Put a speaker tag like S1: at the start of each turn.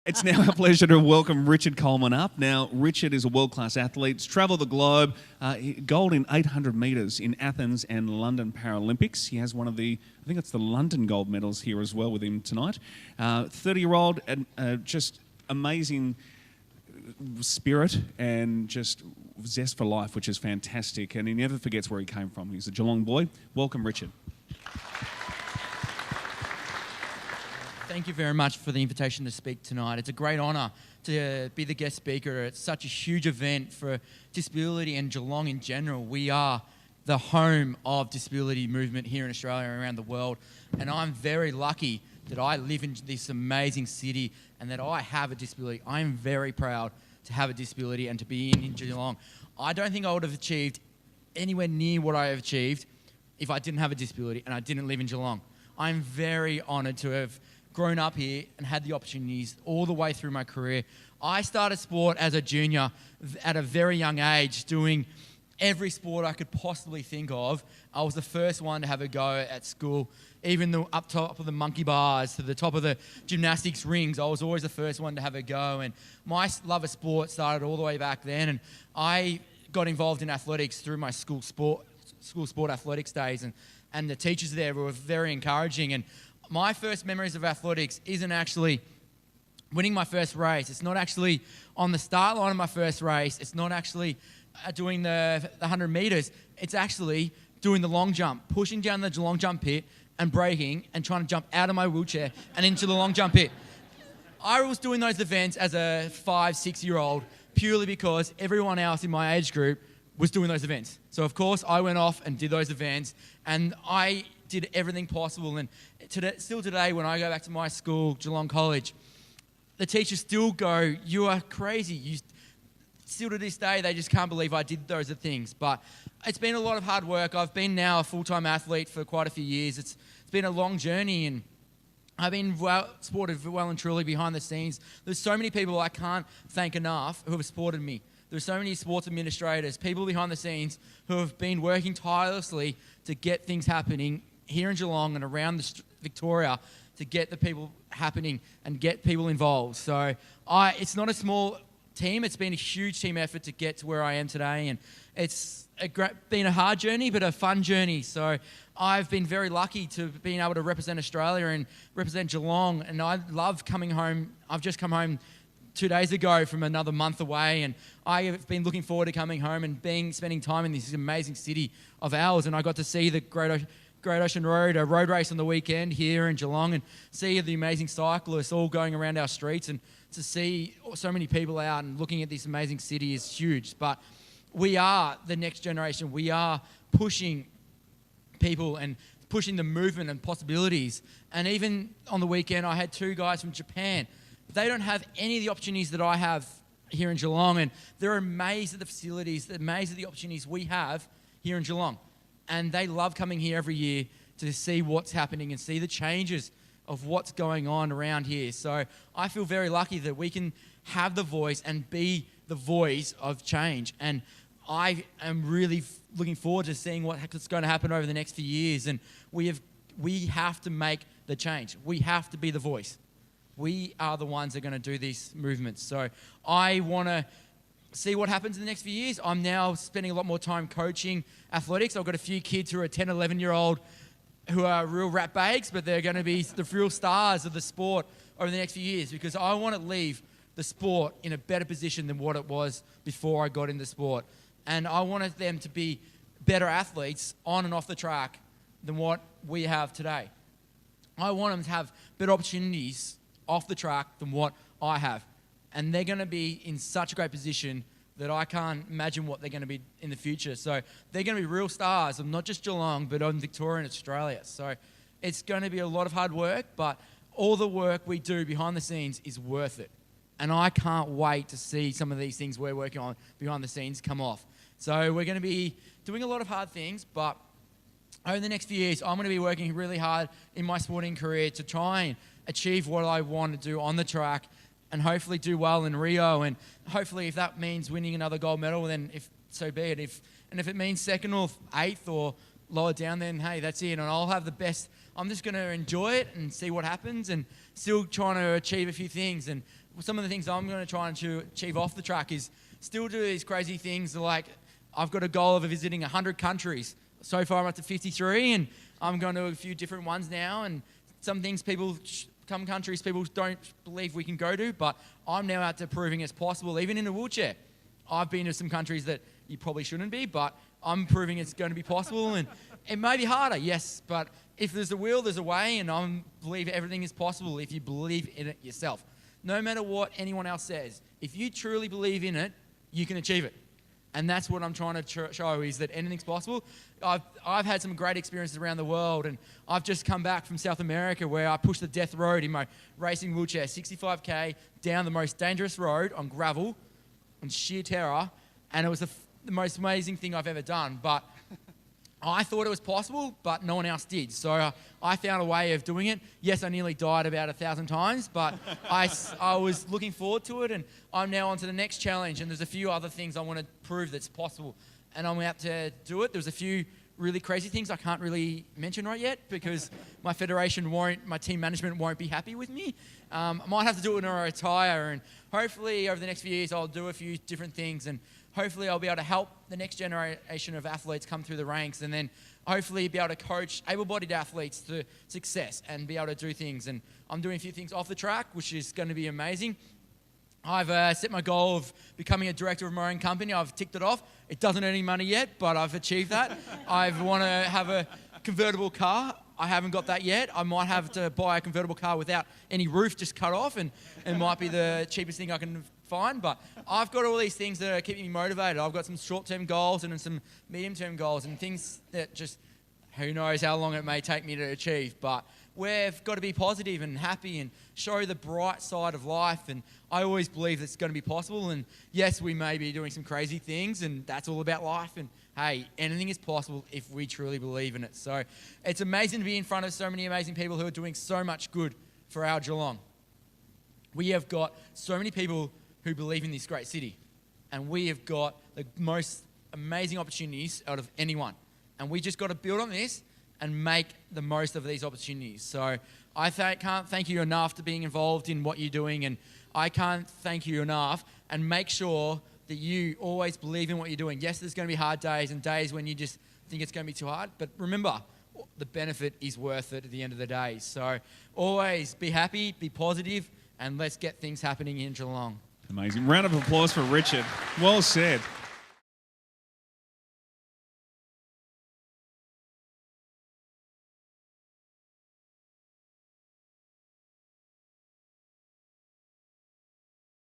S1: It's now our pleasure to welcome Richard Colman up. Now, Richard is a world-class athlete. He's travelled the globe, gold in 800 metres in Athens and London Paralympics. He has one of the, I think it's the London gold medals here as well with him tonight. 30-year-old and just amazing spirit and just zest for life, which is fantastic. And he never forgets where he came from. He's a Geelong boy. Welcome, Richard.
S2: Thank you very much for the invitation to speak tonight. It's a great honour to be the guest speaker. It's such a huge event for disability and Geelong in general. We are the home of disability movement here in Australia and around the world. And I'm very lucky that I live in this amazing city and that I have a disability. I am very proud to have a disability and to be in Geelong. I don't think I would have achieved anywhere near what I have achieved if I didn't have a disability and I didn't live in Geelong. I'm very honoured to have grown up here and had the opportunities all the way through my career. I started sport as a junior at a very young age, doing every sport I could possibly think of. I was the first one to have a go at school, even up top of the monkey bars to the top of the gymnastics rings. I was always the first one to have a go, and my love of sport started all the way back then. And I got involved in athletics through my school sport athletics days, and the teachers there were very encouraging. And my first memories of athletics isn't actually winning my first race. It's not actually on the start line of my first race. It's not actually doing the 100 metres. It's actually doing the long jump, pushing down the long jump pit and braking and trying to jump out of my wheelchair and into the long jump pit. I was doing those events as a 5-6-year-old purely because everyone else in my age group was doing those events. So, of course, I went off and did those events, and I did everything possible. And still today, when I go back to my school, Geelong College, the teachers still go, "You are crazy." Still to this day, they just can't believe I did those things. But it's been a lot of hard work. I've been now a full-time athlete for quite a few years. It's been a long journey, and I've been supported well and truly behind the scenes. There's so many people I can't thank enough who have supported me. There's so many sports administrators, people behind the scenes who have been working tirelessly to get things happening here in Geelong and around Victoria, to get the people happening and get people involved. So it's not a small team. It's been a huge team effort to get to where I am today, and it's been a hard journey but a fun journey. So I've been very lucky to being able to represent Australia and represent Geelong, and I love coming home. I've just come home 2 days ago from another month away, and I have been looking forward to coming home and spending time in this amazing city of ours. And I got to see the Great Ocean Road, a road race on the weekend here in Geelong, and see the amazing cyclists all going around our streets, and to see so many people out and looking at this amazing city is huge. But we are the next generation. We are pushing people and pushing the movement and possibilities. And even on the weekend, I had 2 guys from Japan. They don't have any of the opportunities that I have here in Geelong, and they're amazed at the facilities, they're amazed at the opportunities we have here in Geelong. And they love coming here every year to see what's happening and see the changes of what's going on around here. So I feel very lucky that we can have the voice and be the voice of change. And I am really looking forward to seeing what's going to happen over the next few years. And we have to make the change. We have to be the voice. We are the ones that are going to do these movements. So I want to see what happens in the next few years. I'm now spending a lot more time coaching athletics. I've got a few kids who are 10, 11-year-old who are real rat bags, but they're going to be the real stars of the sport over the next few years, because I want to leave the sport in a better position than what it was before I got into sport. And I wanted them to be better athletes on and off the track than what we have today. I want them to have better opportunities off the track than what I have. And they're going to be in such a great position that I can't imagine what they're going to be in the future. So they're going to be real stars of not just Geelong, but on Victoria and Australia. So it's going to be a lot of hard work, but all the work we do behind the scenes is worth it. And I can't wait to see some of these things we're working on behind the scenes come off. So we're going to be doing a lot of hard things, but over the next few years, I'm going to be working really hard in my sporting career to try and achieve what I want to do on the track, and hopefully do well in Rio. And hopefully, if that means winning another gold medal, then so be it. If it means 2nd or 8th or lower down, then hey, that's it. And I'll have the best. I'm just going to enjoy it and see what happens, and still trying to achieve a few things. And some of the things I'm going to try and achieve off the track is still do these crazy things. Like I've got a goal of visiting 100 countries. So far I'm up to 53, and I'm going to a few different ones now. And some things some countries people don't believe we can go to, but I'm now out to proving it's possible, even in a wheelchair. I've been to some countries that you probably shouldn't be, but I'm proving it's going to be possible. And it may be harder, yes, but if there's a will, there's a way, and I believe everything is possible if you believe in it yourself. No matter what anyone else says, if you truly believe in it, you can achieve it. And that's what I'm trying to show, is that anything's possible. I've had some great experiences around the world, and I've just come back from South America where I pushed the death road in my racing wheelchair, 65k, down the most dangerous road on gravel, on sheer terror, and it was the most amazing thing I've ever done. But I thought it was possible, but no one else did. So I found a way of doing it. Yes, I nearly died about 1,000 times, but I was looking forward to it, and I'm now on to the next challenge, and there's a few other things I want to prove that's possible, and I'm out to do it. There's a few really crazy things I can't really mention right yet because my team management won't be happy with me. I might have to do it when I retire, and hopefully over the next few years I'll do a few different things, and hopefully I'll be able to help the next generation of athletes come through the ranks, and then hopefully be able to coach able-bodied athletes to success and be able to do things. And I'm doing a few things off the track, which is going to be amazing. I've set my goal of becoming a director of my own company. I've ticked it off. It doesn't earn any money yet, but I've achieved that. I want to have a convertible car. I haven't got that yet. I might have to buy a convertible car without any roof, just cut off, and it might be the cheapest thing I can find. But I've got all these things that are keeping me motivated. I've got some short-term goals and some medium-term goals and things that just, who knows how long it may take me to achieve. But we've got to be positive and happy and show the bright side of life. And I always believe it's going to be possible. And yes, we may be doing some crazy things, and that's all about life. And hey, anything is possible if we truly believe in it. So it's amazing to be in front of so many amazing people who are doing so much good for our Geelong. We have got so many people who believe in this great city, and we have got the most amazing opportunities out of anyone. And we just got to build on this and make the most of these opportunities. So I can't thank you enough for being involved in what you're doing, and I can't thank you enough, and make sure that you always believe in what you're doing. Yes, there's going to be hard days and days when you just think it's going to be too hard, but remember, the benefit is worth it at the end of the day. So always be happy, be positive, and let's get things happening in Geelong.
S1: Amazing. Round of applause for Richard. Well said.